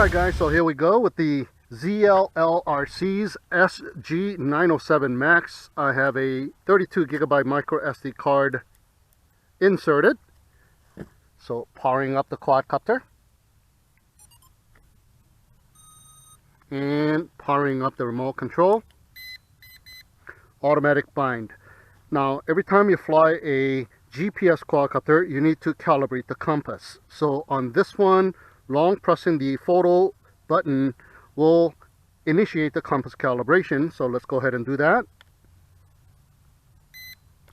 Alright guys, so here we go with the ZLL SG907MAX. I have a 32GB micro SD card inserted. So powering up the quadcopter and powering up the remote control. Automatic bind. Now every time you fly a GPS quadcopter, you need to calibrate the compass. So on this one, long pressing the photo button will initiate the compass calibration. So let's go ahead and do that.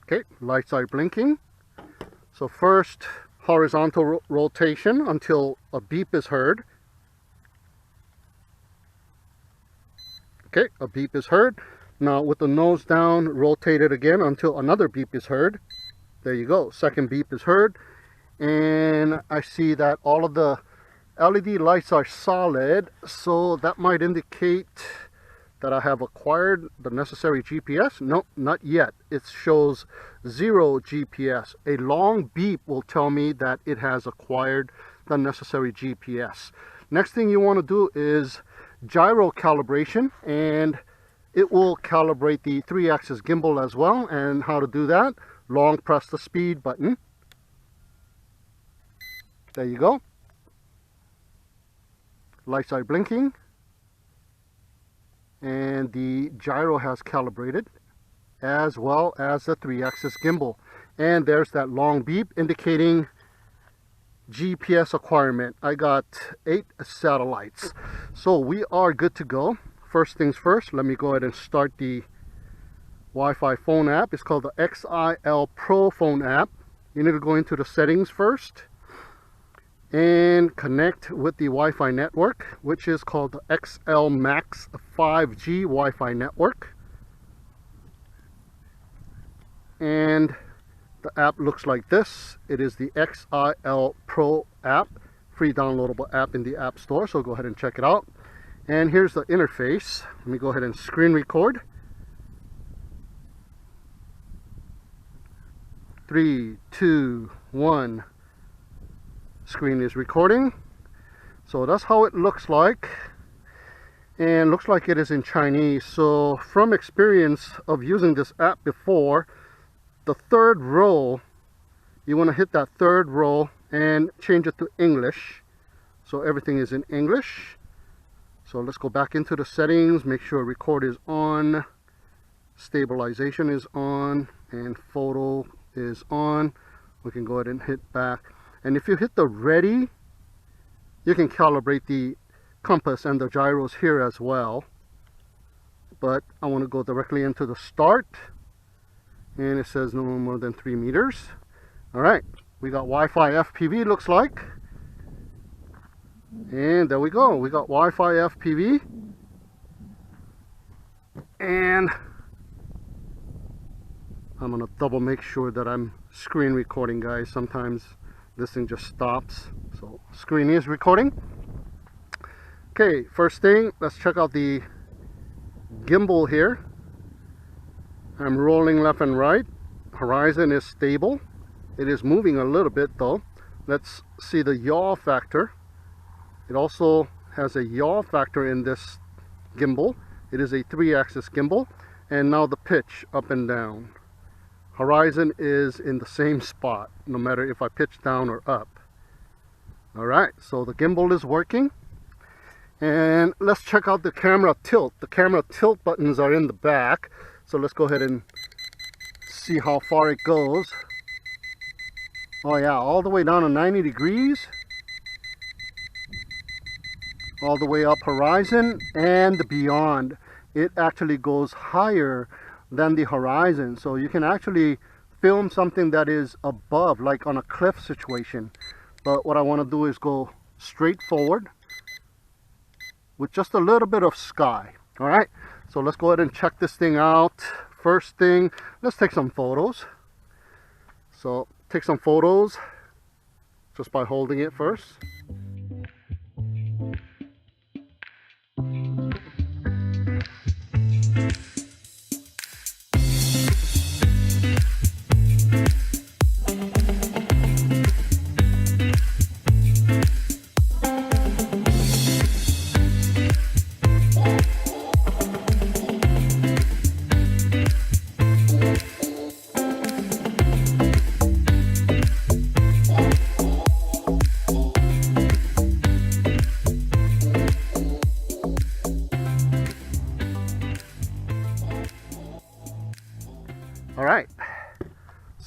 Okay, lights are blinking. So first, horizontal rotation until a beep is heard. Okay, a beep is heard. Now with the nose down, rotate it again until another beep is heard. There you go, second beep is heard. And I see that all of the LED lights are solid, so that might indicate that I have acquired the necessary GPS. Nope, not yet. It shows 0 GPS. A long beep will tell me that it has acquired the necessary GPS. Next thing you want to do is gyro calibration, and it will calibrate the 3-axis gimbal as well. And how to do that? Long press the speed button. There you go. Lights are blinking. And the gyro has calibrated, as well as the 3-axis gimbal. And there's that long beep indicating GPS acquirement. I got 8 satellites. So we are good to go. First things first, let me go ahead and start the Wi-Fi phone app. It's called the XIL Pro phone app. You need to go into the settings first and connect with the Wi-Fi network, which is called the XL Max 5G Wi-Fi network. And the app looks like this. It is the XIL Pro app, free downloadable app in the App Store, so go ahead and check it out. And here's the interface. Let me go ahead and screen record. 3, 2, 1. Screen is recording. So that's how it looks like, and looks like it is in Chinese. So from experience of using this app before, the third row, you want to hit that third row and change it to English, so everything is in English. So let's go back into the settings, make sure record is on, stabilization is on, and photo is on. We can go ahead and hit back. And if you hit the ready, you can calibrate the compass and the gyros here as well. But I want to go directly into the start. And it says no more than 3 meters. Alright, we got Wi-Fi FPV, looks like. And there we go. We got Wi-Fi FPV. And I'm going to double make sure that I'm screen recording, guys. Sometimes this thing just stops. So screen is recording. Okay, first thing, let's check out the gimbal here. I'm rolling left and right. Horizon is stable. It is moving a little bit though. Let's see the yaw factor. It also has a yaw factor in this gimbal. It is a 3-axis gimbal. And now the pitch up and down. Horizon is in the same spot, no matter if I pitch down or up. Alright, so the gimbal is working. And let's check out the camera tilt. The camera tilt buttons are in the back. So let's go ahead and see how far it goes. Oh yeah, all the way down to 90 degrees. All the way up horizon and beyond. It actually goes higher than the horizon, so you can actually film something that is above, like on a cliff situation. But what I want to do is go straight forward with just a little bit of sky. All right, so let's go ahead and check this thing out. First thing, let's take some photos. So take some photos just by holding it first.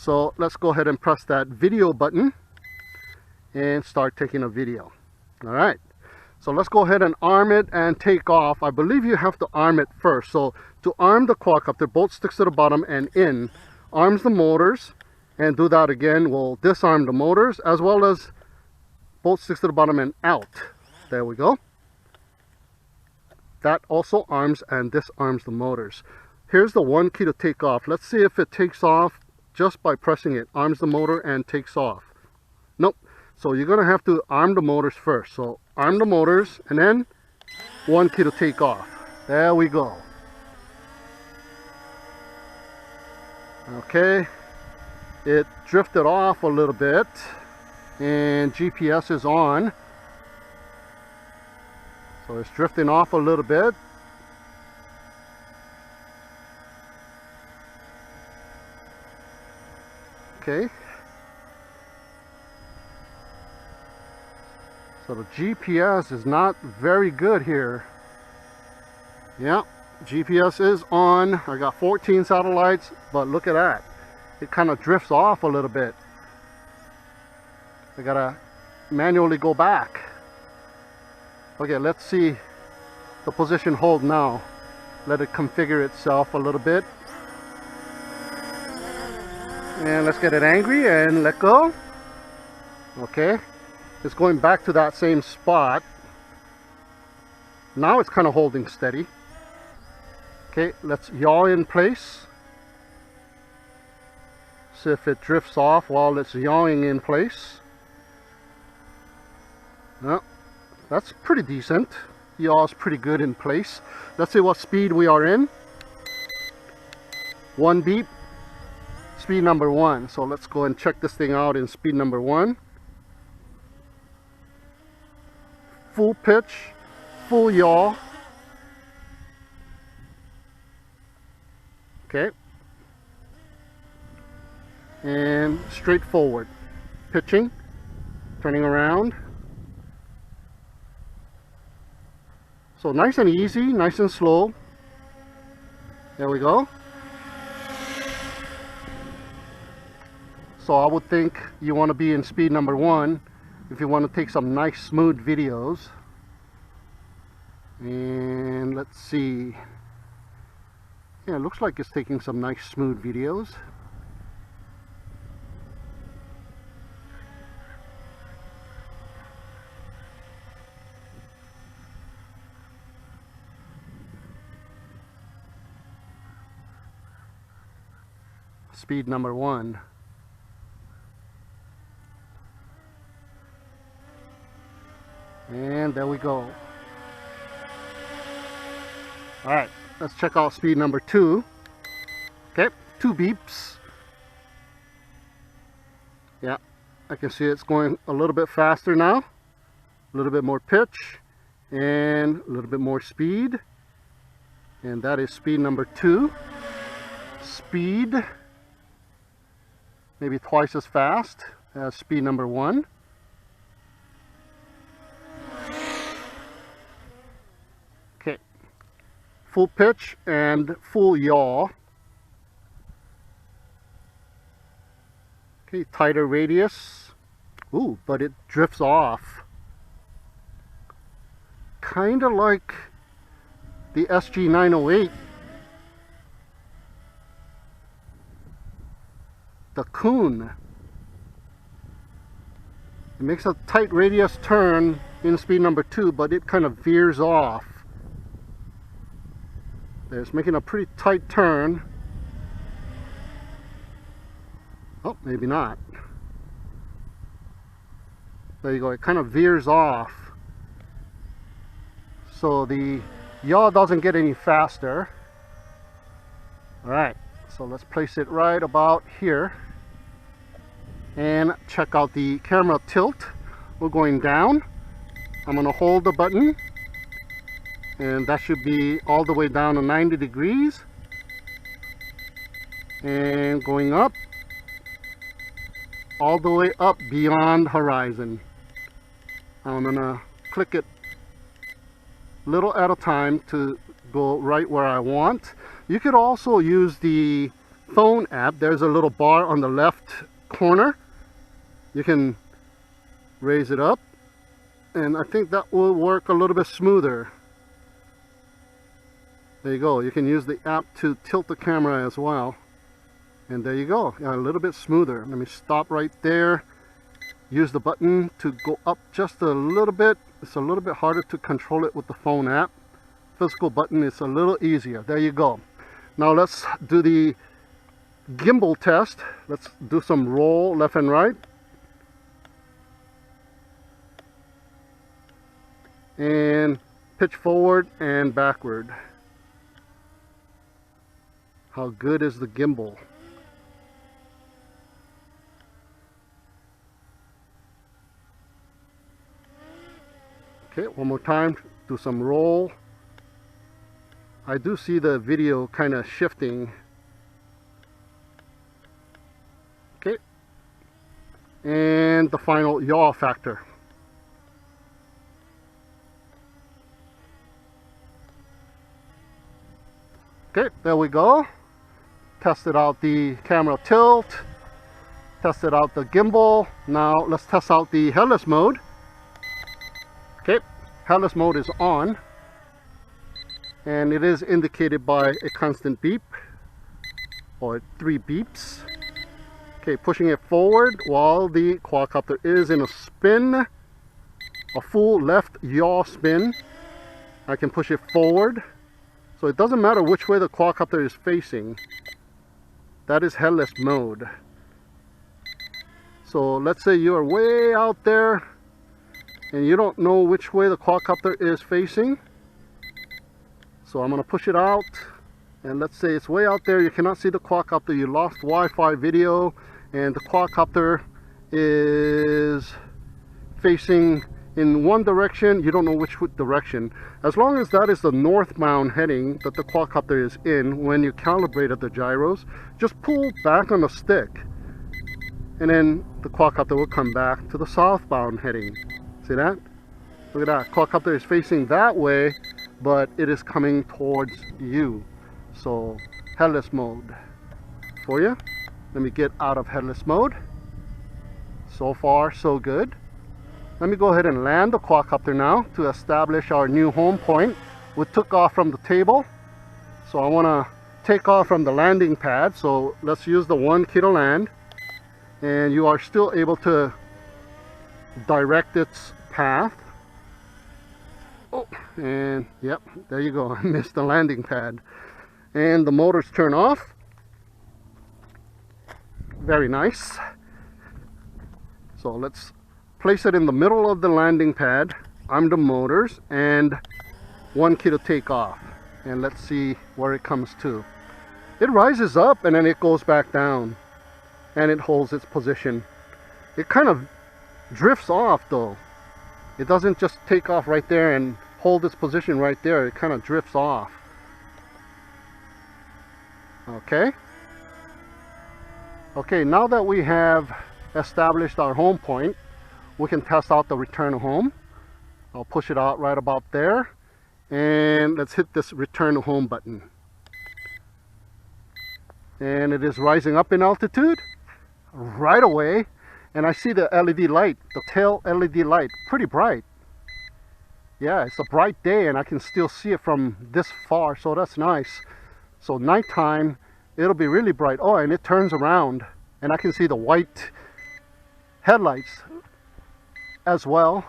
So let's go ahead and press that video button and start taking a video. All right, so let's go ahead and arm it and take off. I believe you have to arm it first. So to arm the quadcopter, bolt sticks to the bottom and in, arms the motors, and do that again. We'll disarm the motors as well as bolt sticks to the bottom and out. There we go. That also arms and disarms the motors. Here's the one key to take off. Let's see if it takes off just by pressing it. Arms the motor and takes off. Nope. So you're going to have to arm the motors first. So arm the motors and then one key to take off. There we go. Okay. It drifted off a little bit and GPS is on. So it's drifting off a little bit. Okay. So the GPS is not very good here. Yeah, GPS is on. I got 14 satellites, but look at that. It kind of drifts off a little bit. I gotta manually go back. Okay, let's see the position hold now. Let it configure itself a little bit. And let's get it angry and let go. Okay, it's going back to that same spot. Now it's kind of holding steady. Okay, let's yaw in place. See if it drifts off while it's yawing in place. No. That's pretty decent. Yaw is pretty good in place. Let's see what speed we are in. 1 beep. Speed number 1. So let's go and check this thing out in speed number 1. Full pitch, full yaw. Okay. And straight forward. Pitching, turning around. So nice and easy, nice and slow. There we go. So I would think you want to be in speed number 1 if you want to take some nice smooth videos. And let's see. Yeah, it looks like it's taking some nice smooth videos. Speed number 1. And there we go. Alright, let's check out speed number 2. Okay, 2 beeps. Yeah, I can see it's going a little bit faster now. A little bit more pitch and a little bit more speed. And that is speed number 2. Speed maybe twice as fast as speed number 1. Okay, full pitch and full yaw. Okay, tighter radius. Ooh, but it drifts off. Kind of like the SG908. The Coon. It makes a tight radius turn in speed number 2, but it kind of veers off. It's making a pretty tight turn. Oh, maybe not. There you go, it kind of veers off. So the yaw doesn't get any faster. Alright, so let's place it right about here. And check out the camera tilt. We're going down. I'm going to hold the button. And that should be all the way down to 90 degrees. And going up. All the way up beyond horizon. I'm going to click it little at a time to go right where I want. You could also use the phone app, there's a little bar on the left corner. You can raise it up, and I think that will work a little bit smoother. There you go. You can use the app to tilt the camera as well. And there you go. Yeah, a little bit smoother. Let me stop right there. Use the button to go up just a little bit. It's a little bit harder to control it with the phone app. Physical button is a little easier. There you go. Now let's do the gimbal test. Let's do some roll left and right. And pitch forward and backward. How good is the gimbal? Okay, one more time, do some roll. I do see the video kind of shifting. Okay, and the final yaw factor. Okay, there we go. Tested out the camera tilt, tested out the gimbal. Now let's test out the headless mode. Okay, headless mode is on, and it is indicated by a constant beep, or 3 beeps. Okay, pushing it forward while the quadcopter is in a spin, a full left yaw spin. I can push it forward, so it doesn't matter which way the quadcopter is facing. That is headless mode. So let's say you are way out there and you don't know which way the quadcopter is facing. So I'm going to push it out, and let's say it's way out there, you cannot see the quadcopter, you lost Wi-Fi video, and the quadcopter is facing in one direction, you don't know which direction. As long as that is the northbound heading that the quadcopter is in when you calibrated the gyros, just pull back on the stick, and then the quadcopter will come back to the southbound heading. See that? Look at that. Quadcopter is facing that way, but it is coming towards you. So headless mode for you. Let me get out of headless mode. So far so good. Let me go ahead and land the quadcopter now to establish our new home point. We took off from the table, so I want to take off from the landing pad. So let's use the 1 key to land, and you are still able to direct its path. Oh, and yep, there you go. I missed the landing pad. And the motors turn off. Very nice. So let's place it in the middle of the landing pad. I'm the motors, and 1 key to take off. And let's see where it comes to. It rises up and then it goes back down, and it holds its position. It kind of drifts off though. It doesn't just take off right there and hold its position right there. It kind of drifts off. Okay. Okay, now that we have established our home point, we can test out the return home. I'll push it out right about there, and let's hit this return home button. And it is rising up in altitude right away, and I see the LED light, the tail LED light, pretty bright. Yeah, it's a bright day and I can still see it from this far, so that's nice. So nighttime it'll be really bright. Oh, and it turns around and I can see the white headlights as well,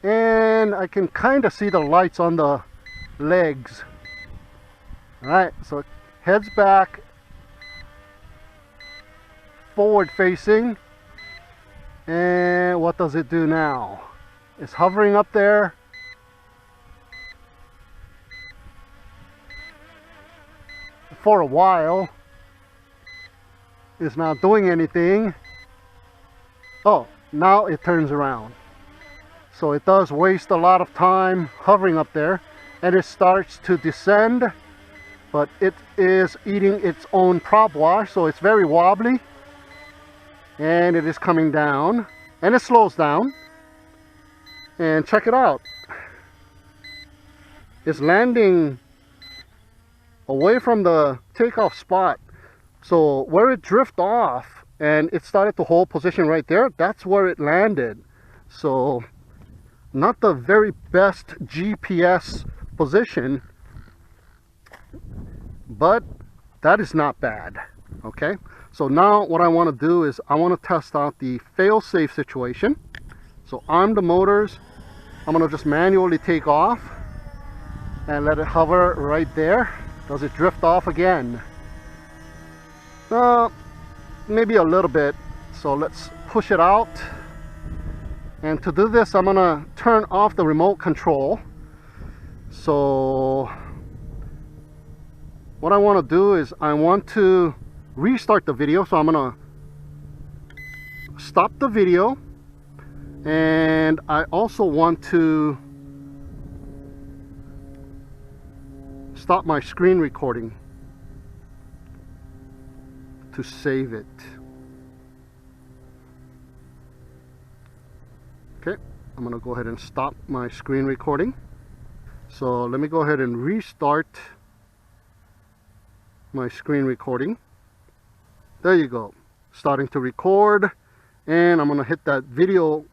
and I can kind of see the lights on the legs. Alright, so it heads back, forward facing, and what does it do now? It's hovering up there. For a while. It's not doing anything. Oh, now it turns around. So it does waste a lot of time hovering up there, and it starts to descend, but it is eating its own prop wash, so it's very wobbly, and it is coming down, and it slows down. And check it out, it's landing away from the takeoff spot. So where it drifted off and it started to hold position right there, that's where it landed. So not the very best GPS position, but that is not bad. Okay, so now what I want to do is I want to test out the fail-safe situation. So arm the motors. I'm going to just manually take off and let it hover right there. Does it drift off again? Maybe a little bit. So let's push it out. And to do this, I'm going to turn off the remote control. So what I want to do is I want to restart the video. So I'm going to stop the video. And I also want to stop my screen recording to save it. Okay, I'm gonna go ahead and stop my screen recording. So let me go ahead and restart my screen recording. There you go, starting to record, and I'm gonna hit that video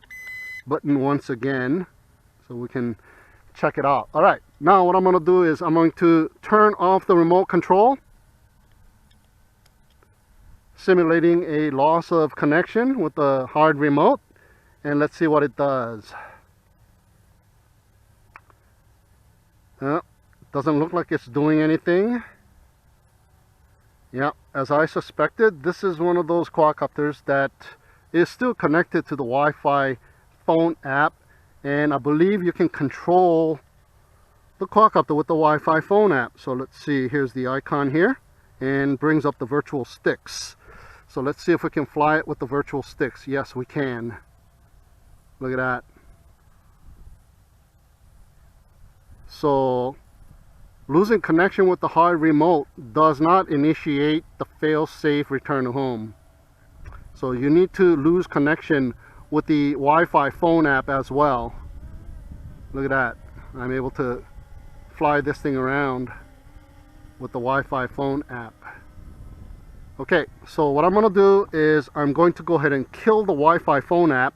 button once again so we can check it out. All right, now what I'm going to do is I'm going to turn off the remote control, simulating a loss of connection with the hard remote, and let's see what it does. Doesn't look like it's doing anything. Yeah, as I suspected, this is one of those quadcopters that is still connected to the Wi-Fi phone app, and I believe you can control the quadcopter with the Wi-Fi phone app. So let's see, here's the icon here and brings up the virtual sticks. So let's see if we can fly it with the virtual sticks. Yes, we can. Look at that. So losing connection with the hard remote does not initiate the fail-safe return to home. So you need to lose connection with the Wi-Fi phone app as well. Look at that. I'm able to fly this thing around with the Wi-Fi phone app. Okay, so what I'm going to do is I'm going to go ahead and kill the Wi-Fi phone app,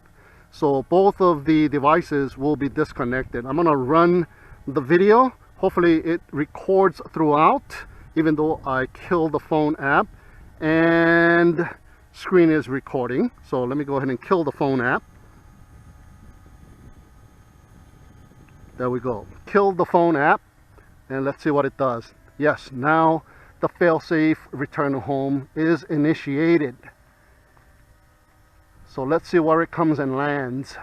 so both of the devices will be disconnected. I'm going to run the video. Hopefully it records throughout, even though I killed the phone app, and screen is recording. So let me go ahead and kill the phone app. There we go, killed the phone app, and let's see what it does. Yes, now the fail-safe return to home is initiated. So let's see where it comes and lands.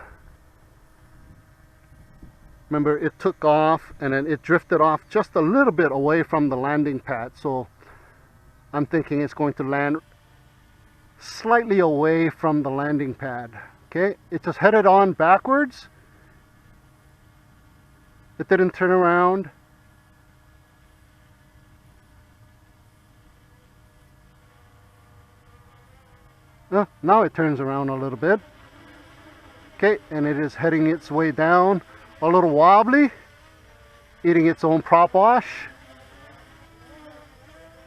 Remember, it took off and then it drifted off just a little bit away from the landing pad, so I'm thinking it's going to land slightly away from the landing pad. Okay, it just headed on backwards. It didn't turn around. Now it turns around a little bit. Okay, and it is heading its way down, a little wobbly, eating its own prop wash.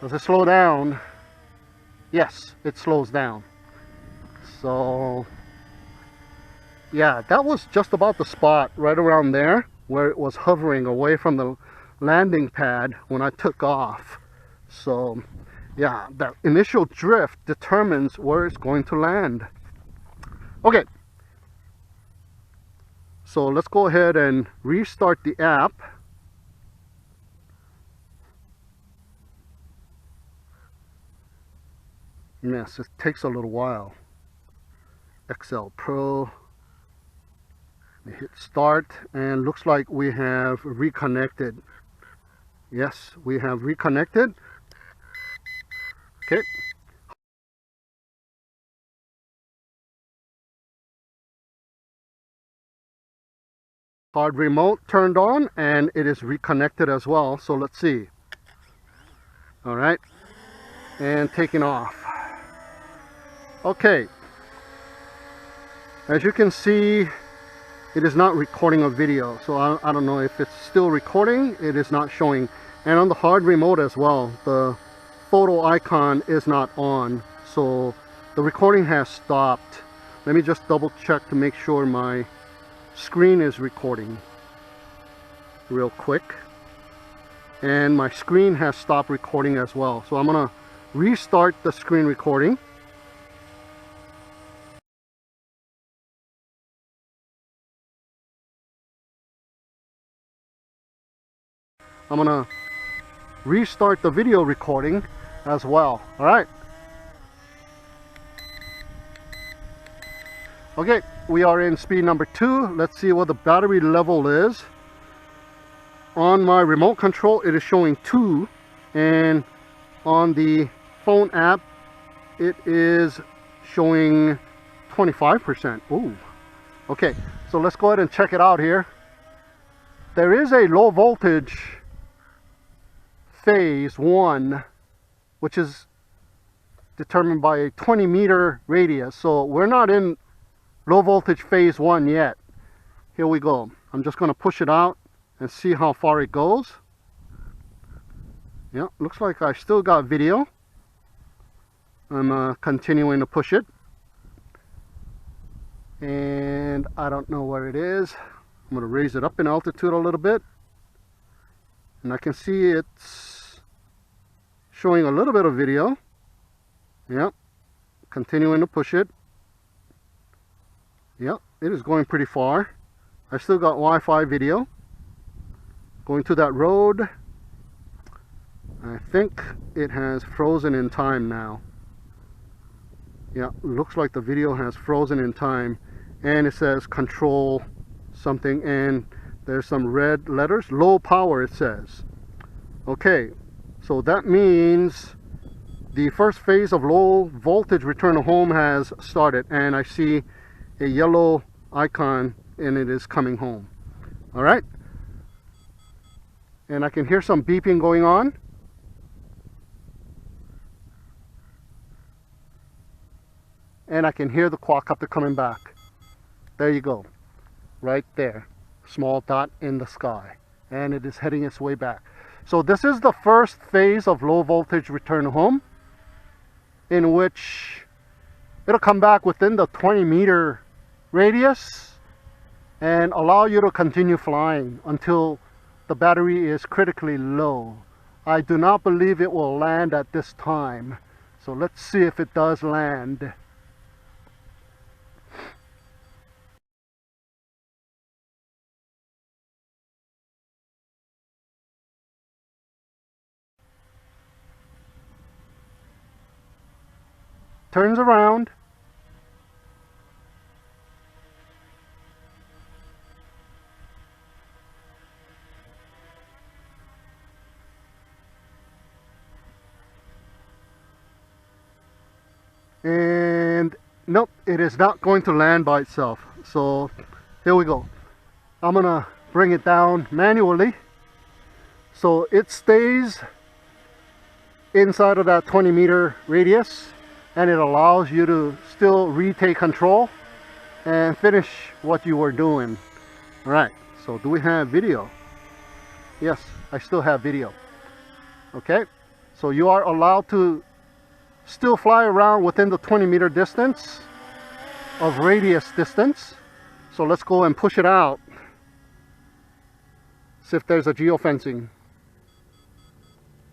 Does it slow down? Yes, it slows down. So yeah, that was just about the spot right around there where it was hovering away from the landing pad when I took off. So yeah, that initial drift determines where it's going to land. Okay, so let's go ahead and restart the app. Yes, it takes a little while. XL Pro. We hit start and looks like we have reconnected. Yes, we have reconnected. Okay. Hard remote turned on and it is reconnected as well. So let's see. All right. And taking off. Okay. As you can see, it is not recording a video. So I don't know if it's still recording. It is not showing And on the hard remote as well, the photo icon is not on, so the recording has stopped. Let me just double check to make sure my screen is recording real quick. And my screen has stopped recording as well. So I'm gonna restart the screen recording. I'm gonna restart the video recording as well. All right. Okay, we are in speed number 2. Let's see what the battery level is. On my remote control, it is showing 2, and on the phone app, it is showing 25%. Ooh. Okay, so let's go ahead and check it out here. There is a low voltage phase 1, which is determined by a 20-meter radius. So we're not in low voltage phase 1 yet. Here we go. I'm just going to push it out and see how far it goes. Yeah, looks like I still got video. I'm continuing to push it. And I don't know where it is. I'm going to raise it up in altitude a little bit. And I can see it's showing a little bit of video. Yep. Continuing to push it. Yep, it is going pretty far. I still got Wi-Fi video. Going to that road. I think it has frozen in time now. Yeah, looks like the video has frozen in time. And it says control something, and there's some red letters. Low power, it says. Okay, so that means the first phase of low voltage return to home has started, and I see a yellow icon and it is coming home. All right, and I can hear some beeping going on. And I can hear the quadcopter coming back. There you go, right there, small dot in the sky, and it is heading its way back. So this is the first phase of low voltage return home, in which it'll come back within the 20-meter radius and allow you to continue flying until the battery is critically low. I do not believe it will land at this time, so let's see if it does land. Turns around. And nope, it is not going to land by itself. So here we go. I'm gonna bring it down manually so it stays inside of that 20-meter radius, and it allows you to still retake control and finish what you were doing. All right, so do we have video? Yes, I still have video. Okay, so you are allowed to still fly around within the 20-meter distance of radius distance. So let's go and push it out. See if there's a geofencing.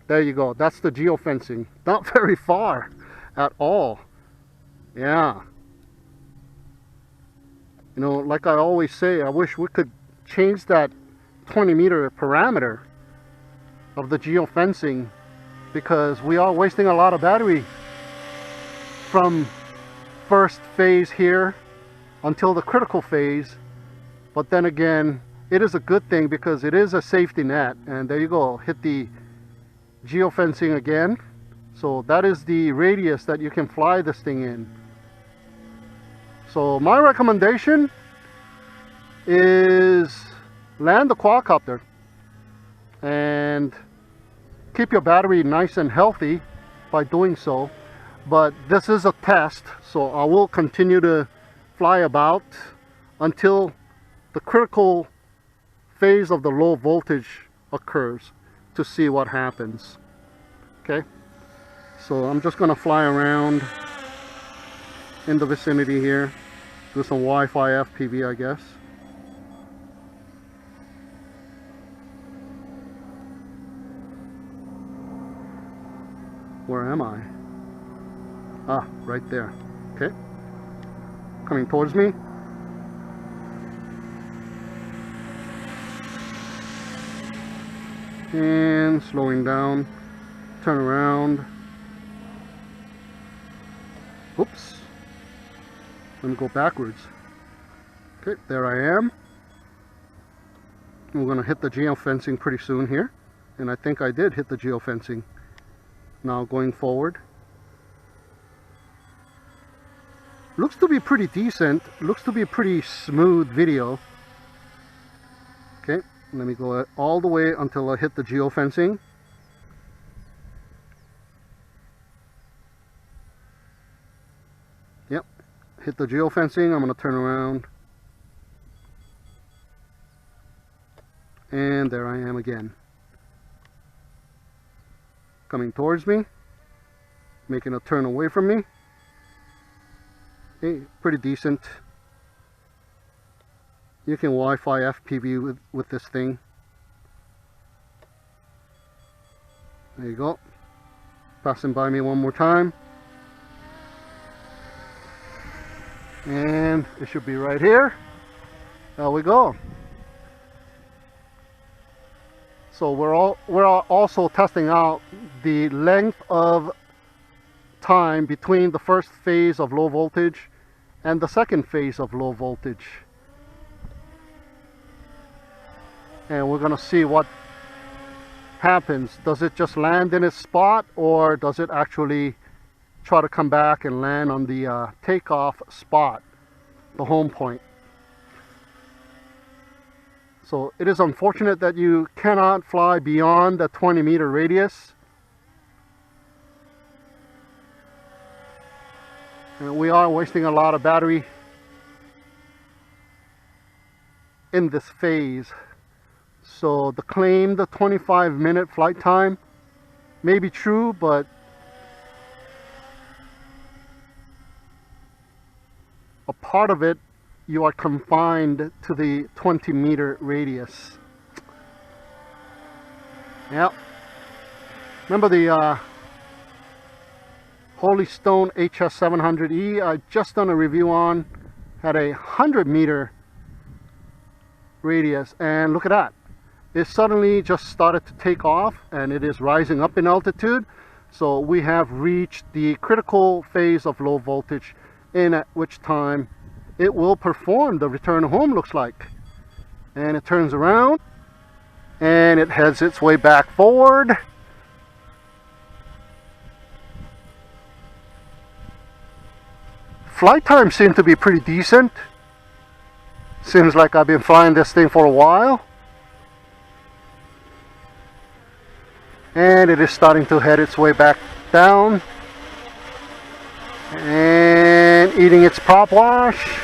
There you go, that's the geofencing. Not very far at all. Yeah, you know, like I always say, I wish we could change that 20-meter parameter of the geofencing, because we are wasting a lot of battery from first phase here until the critical phase. But then again, it is a good thing because it is a safety net. And there you go, hit the geofencing again. So that is the radius that you can fly this thing in. So my recommendation is land the quadcopter and keep your battery nice and healthy by doing so. But this is a test, so I will continue to fly about until the critical phase of the low voltage occurs, to to see what happens. Okay, so I'm just gonna fly around in the vicinity here, do some Wi-Fi FPV, I guess. Where am I? Ah, right there. Okay, coming towards me. And slowing down, turn around. Oops, let me go backwards. Okay, there I am. We're gonna hit the geo-fencing pretty soon here, and I think I did hit the geo-fencing. Now going forward, looks to be pretty decent, looks to be a pretty smooth video. Okay, let me go all the way until I hit the geo-fencing. Yep, hit the geo-fencing. I'm going to turn around. And there I am again. Coming towards me. Making a turn away from me. Hey, pretty decent. You can Wi-Fi FPV with this thing. There you go. Passing by me one more time. And it should be right here. There we go. So we're also testing out the length of time between the first phase of low voltage and the second phase of low voltage. And we're going to see what happens. Does it just land in its spot, or does it actually try to come back and land on the takeoff spot, the home point? So it is unfortunate that you cannot fly beyond the 20-meter radius. And we are wasting a lot of battery in this phase. So the claim, the 25-minute flight time may be true, but a part of it, you are confined to the 20-meter radius. Yep. Remember the Holy Stone HS700E I just done a review on, had a 100-meter radius, and look at that. It suddenly just started to take off, and it is rising up in altitude. So we have reached the critical phase of low voltage, in at which time it will perform the return home, looks like. And it turns around and it heads its way back forward. Flight time seemed to be pretty decent. Seems like I've been flying this thing for a while. And it is starting to head its way back down and eating its prop wash.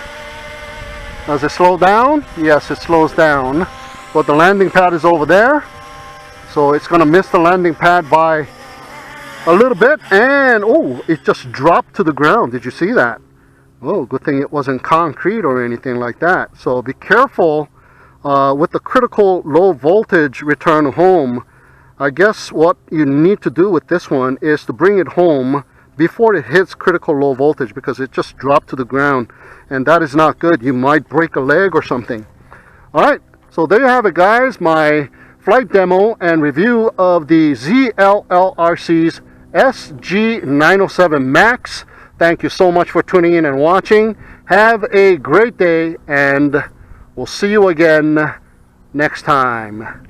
Does it slow down? Yes, it slows down, but the landing pad is over there, so it's going to miss the landing pad by a little bit. And oh, it just dropped to the ground. Did you see that? Oh, good thing it wasn't concrete or anything like that. So be careful with the critical low voltage return home. I guess what you need to do with this one is to bring it home before it hits critical low voltage, because it just dropped to the ground, and that is not good. You might break a leg or something. Alright, so there you have it, guys. My flight demo and review of the ZLL SG907MAX. Thank you so much for tuning in and watching. Have a great day, and we'll see you again next time.